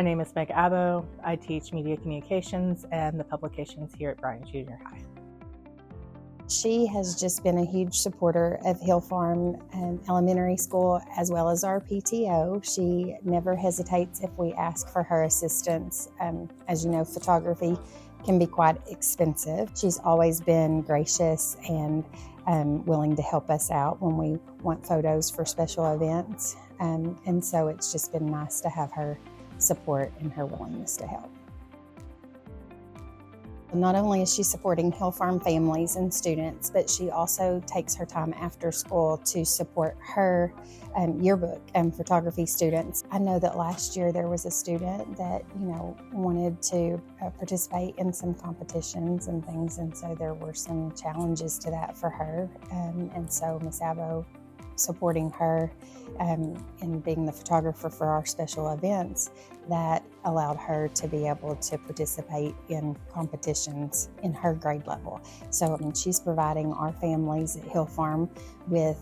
My name is Meag Abo. I teach media communications and the publications here at Bryant Junior High. She has just been a huge supporter of Hill Farm Elementary School as well as our PTO. She never hesitates if we ask for her assistance. As you know, photography can be quite expensive. She's always been gracious and willing to help us out when we want photos for special events. And so it's just been nice to have her support and her willingness to help. Not only is she supporting Hill Farm families and students, but she also takes her time after school to support her yearbook and photography students. I know that last year there was a student that, wanted to participate in some competitions and things, and so there were some challenges to that for her. And so Ms. Abo supporting her in being the photographer for our special events, that allowed her to be able to participate in competitions in her grade level. So she's providing our families at Hill Farm with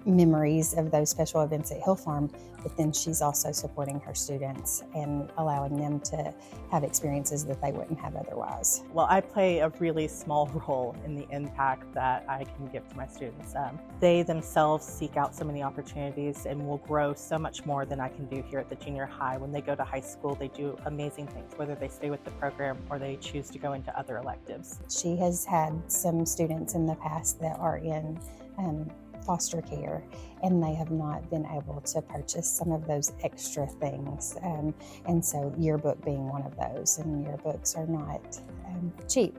memories of those special events at Hill Farm, but then she's also supporting her students and allowing them to have experiences that they wouldn't have otherwise. Well, I play a really small role in the impact that I can give to my students. They themselves seek out so many opportunities and will grow so much more than I can do here at the junior high. When they go to high school, they do amazing things, whether they stay with the program or they choose to go into other electives. She has had some students in the past that are in foster care, and they have not been able to purchase some of those extra things. And so yearbook being one of those, and yearbooks are not cheap.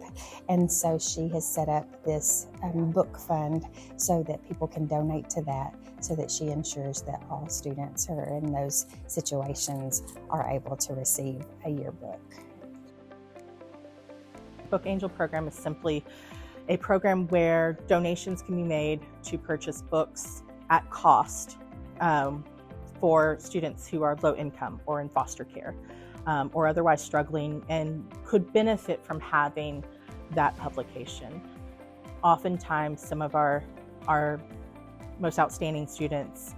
And so she has set up this book fund so that people can donate to that, so that she ensures that all students who are in those situations are able to receive a yearbook. Book Angel program is simply a program where donations can be made to purchase books at cost for students who are low income or in foster care or otherwise struggling and could benefit from having that publication. Oftentimes, some of our most outstanding students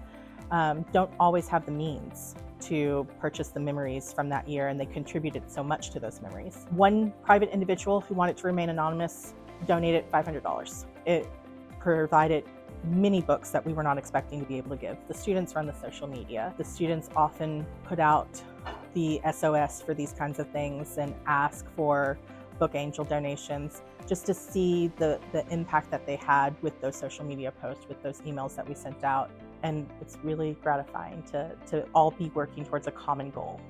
don't always have the means to purchase the memories from that year, and they contributed so much to those memories. One private individual who wanted to remain anonymous donated $500. It provided many books that we were not expecting to be able to give. The students run the social media. The students often put out the SOS for these kinds of things and ask for Book Angel donations just to see the impact that they had with those social media posts, with those emails that we sent out. And it's really gratifying to all be working towards a common goal.